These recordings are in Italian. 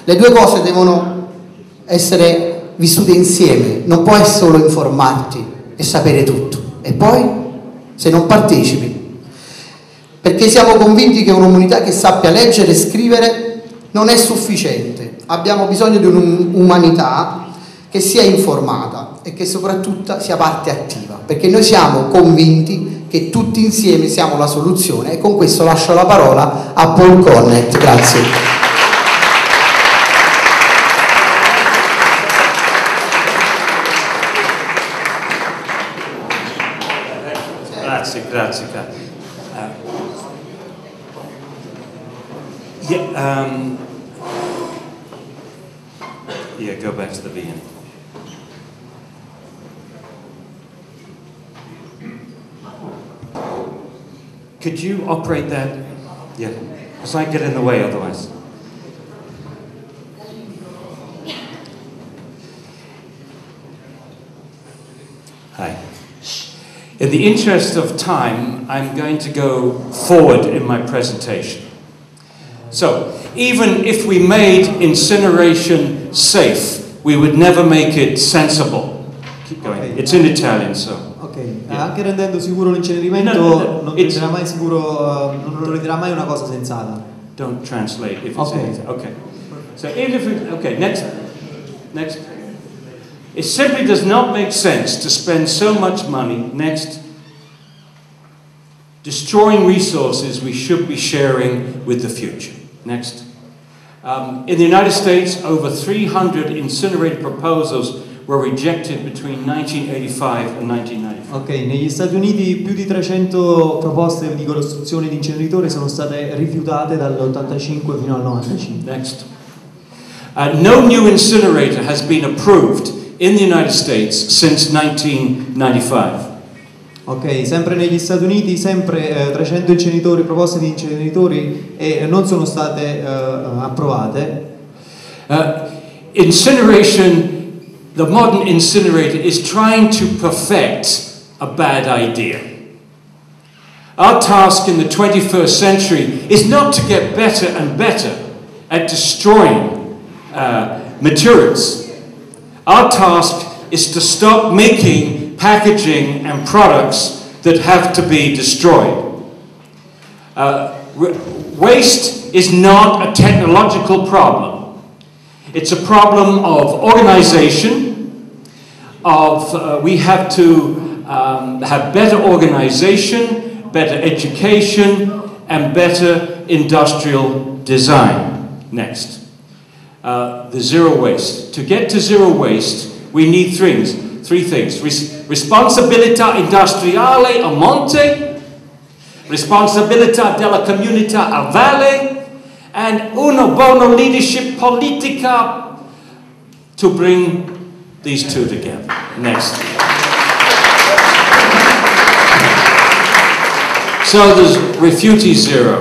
Le due cose devono essere vissute insieme, non puoi solo informarti e sapere tutto e poi se non partecipi, perché siamo convinti che un'umanità che sappia leggere e scrivere non è sufficiente, abbiamo bisogno di un'umanità che sia informata e che soprattutto sia parte attiva, perché noi siamo convinti che tutti insieme siamo la soluzione. E con questo lascio la parola a Paul Connett. Grazie. Grazie. Yeah, go back to the beginning. Could you operate that? Yeah, because I get in the way otherwise. Hi. In the interest of time, I'm going to go forward in my presentation. So, even if we made incineration safe, we would never make it sensible. Keep going. Okay. It's in Italian, so. Ok, yeah. Anche rendendo sicuro l'incenerimento non renderà mai sicuro, non lo renderà mai una cosa sensata. Don't translate if it's anything. Okay. So even if we, okay, next. It simply does not make sense to spend so much money, destroying resources we should be sharing with the future. Next. In the United States, over 300 incinerator proposals were rejected between 1985 and 1995. Ok, negli Stati Uniti più di 300 proposte di costruzione di inceneritori sono state rifiutate dall'85 fino al 95. Next. No new incinerator has been approved in the United States since 1995. Ok, sempre negli Stati Uniti, 300 proposte di inceneritori non sono state approvate. The modern incinerator is trying to perfect a bad idea. Our task in the 21st century is not to get better and better at destroying materials. Our task is to stop making packaging and products that have to be destroyed. Waste is not a technological problem. It's a problem of organization, we have to have better organization, better education, and better industrial design. Next. The zero waste. To get to zero waste, we need three things. Responsabilità industriale a monte, responsabilità della comunità a valle, and una buona leadership politica to bring these two together. Next. So there's Rifiuti Zero.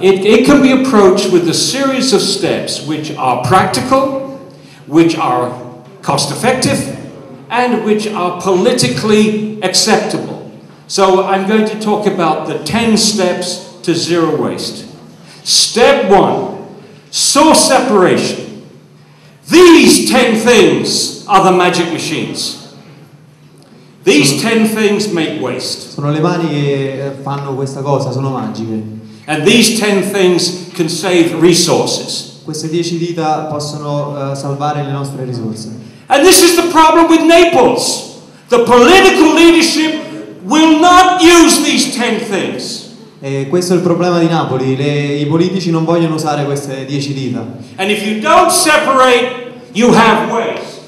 It can be approached with a series of steps which are practical, which are cost-effective, and which are politically acceptable. So I'm going to talk about the 10 steps to zero waste. Step 1, source separation. These 10 things are the magic machines. These 10 things make waste. Sono le mani che fanno questa cosa, sono magiche. And these 10 things can save resources. Queste 10 dita possono salvare le nostre risorse. And this is the problem with Naples. The political leadership will not use these 10 things. E questo è il problema di Napoli, i politici non vogliono usare queste 10 dita. And if you don't separate, you have waste.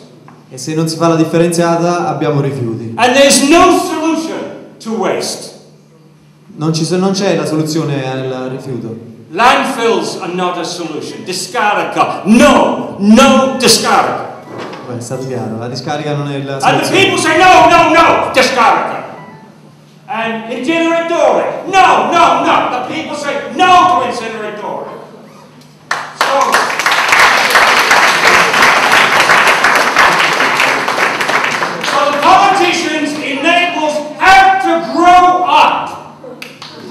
E se non si fa la differenziata, abbiamo rifiuti. And there's no solution to waste. Non c'è la soluzione al rifiuto. Landfills are not a solution. Discarica, no discarica. Beh, è stato chiaro, la discarica non è la soluzione. And the people say no, discarica. And incineratore, no. The people say no to incineratore. So the politicians in Naples have to grow up.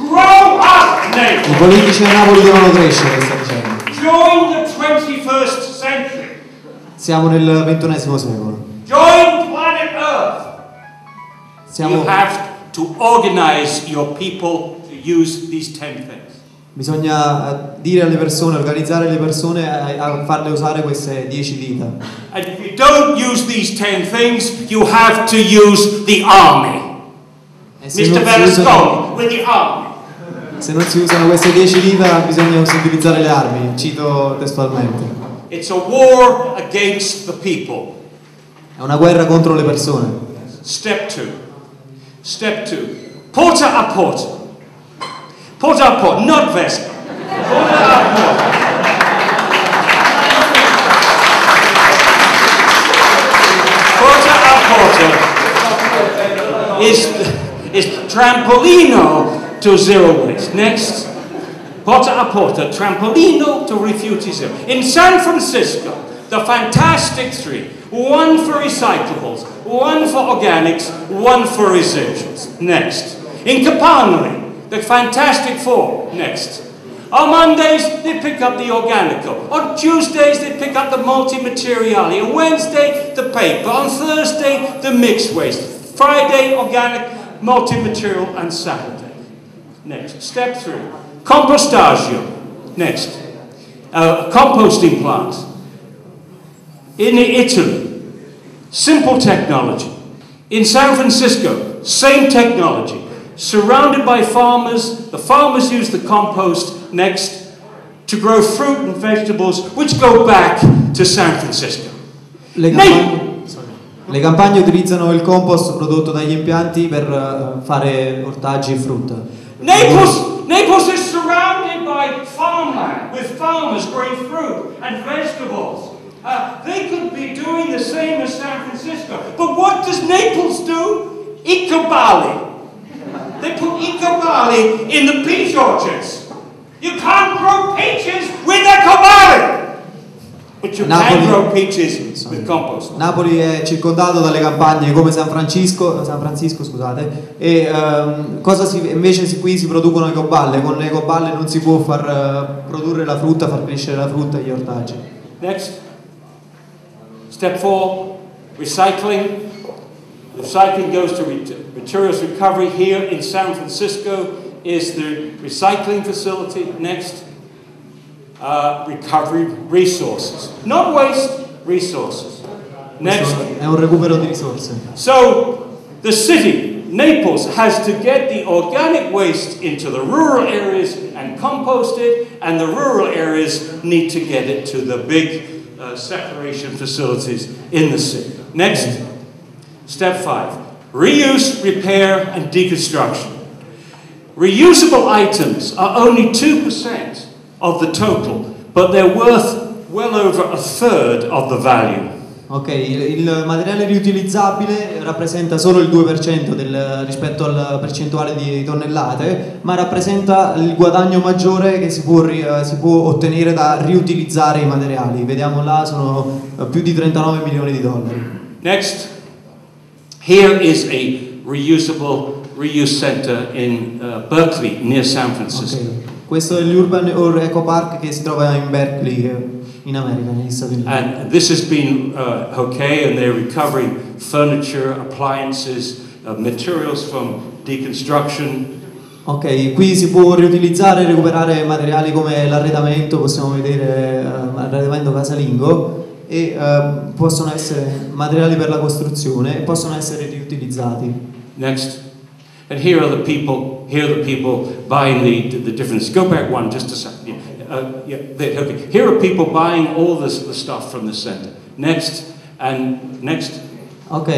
Grow up, Naples. I politici a Napoli devono crescere, sta dicendo. Join Join the 21st century. Siamo nel XXI secolo. Join planet Earth. Siamo... You have to organize your people to use these 10 things. Bisogna dire alle persone, organizzare le persone a farle usare queste 10 dita. And if you don't use these 10 things, you have to use the army. Mr. Berlusconi, with the army. Se non si usano queste 10 dita, bisogna utilizzare le armi, cito testualmente. It's a war against the people. È una guerra contro le persone. Step 2. Step 2. Porta a porta. Porta a porta, not Vespa. Porta a porta. Porta a porta is trampolino to zero waste. Next. Porta a porta, trampolino to Rifiuti Zero. In San Francisco, the fantastic three. One for recyclables, one for organics, one for residuals. Next. In Capanoli, the fantastic four. Next. On Mondays, they pick up the organico. On Tuesdays, they pick up the multi-materiali. On Wednesday, the paper. On Thursday, the mixed waste. Friday, organic, multi-material, and Saturday. Next. Step 3. Compostaggio. Next. Composting plants. In Italy, simple technology. In San Francisco, same technology. Surrounded by farmers, the farmers use the compost next to grow fruit and vegetables which go back to San Francisco. Le campagne utilizzano il compost prodotto dagli impianti per fare ortaggi e frutta. Naples is surrounded by farmland with farmers growing fruit and vegetables. They could be doing the same as San Francisco. But what does Naples do? Ecobali. They put ecobali in the peach orchards. You can't grow peaches with ecobali. But you can grow peaches with compost. Napoli è circondato dalle campagne come San Francisco, scusate, e invece qui si producono ecoballe. Con le ecoballe non si può far produrre la frutta, far crescere la frutta e gli ortaggi. Next. Step 4, recycling. Recycling goes to materials recovery. Here in San Francisco is the recycling facility. Next, recovery resources. Not waste, resources. Next. È un recupero di risorse. So, the city, Naples, has to get the organic waste into the rural areas and compost it, and the rural areas need to get it to the big separation facilities in the city. Next, step 5, reuse, repair, and deconstruction. Reusable items are only 2% of the total, but they're worth well over a third of the value. Ok, il materiale riutilizzabile rappresenta solo il 2% rispetto alla percentuale di tonnellate, ma rappresenta il guadagno maggiore che si può ottenere da riutilizzare i materiali. Vediamo là, sono più di 39 milioni di dollari. Next, here is a reuse center in Berkeley, near San Francisco. Okay. Questo è l'Urban Eco Park che si trova in Berkeley, in America, negli Stati Uniti. And this has been okay, and they're recovering furniture, appliances, materials from deconstruction. Ok, qui si può riutilizzare e recuperare materiali come l'arredamento, possiamo vedere l'arredamento casalingo, e possono essere materiali per la costruzione e possono essere riutilizzati. Next. And here are the people buying the difference. Go back one just a second. Okay. Here are people buying all the stuff from the center. Next, and next. Ok,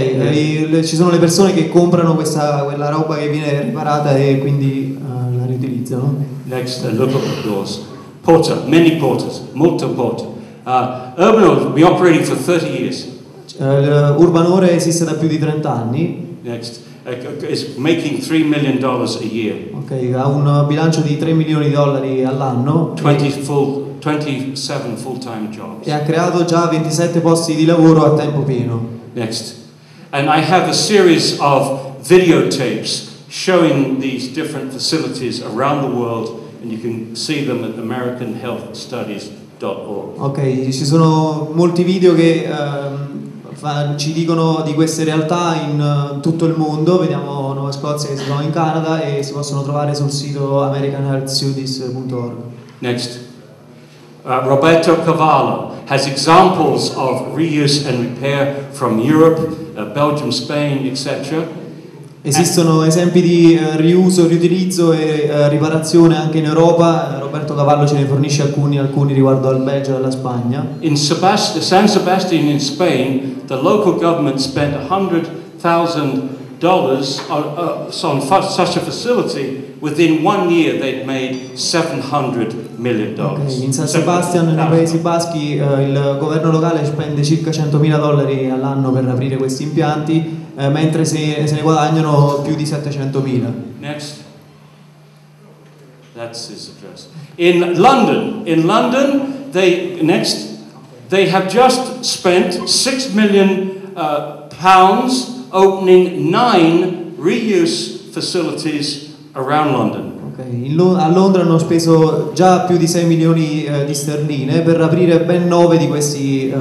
ci sono le persone che comprano quella roba che viene riparata e quindi la riutilizzano. Next, and look at the doors. Porter, many porters, molto porter. Urbanore has been operating for 30 years. Urbanore esiste da più di 30 anni. Next. Is making $3 million a year. Ok, ha un bilancio di $3 milioni all'anno. 27 full-time jobs. E ha creato già 27 posti di lavoro a tempo pieno. Next. And I have a series of videotapes showing these different facilities around the world, and you can see them at American Health Studies Ok, ci sono molti video che ci dicono di queste realtà in tutto il mondo. Vediamo Nuova Scozia che si trova in Canada e si possono trovare sul sito americanhealthstudies.org. Next. Roberto Cavallo has examples of reuse and repair from Europe, Belgium, Spain, etc. Esistono esempi di riuso, riutilizzo e riparazione anche in Europa. Roberto Cavallo ce ne fornisce alcuni riguardo al Belgio e alla Spagna. In San Sebastian in Spain, the local government spent $100,000 on such a facility. Within 1 year they'd made $700 million. Okay. In San Sebastian, nei Paesi Baschi, il governo locale spende circa $100.000 all'anno per aprire questi impianti, mentre se ne guadagnano più di 700.000. Next. That's his address. In London, they have just spent £6 million opening 9 reuse facilities around London. Okay. A Londra hanno speso già più di 6 milioni di sterline per aprire ben 9 di questi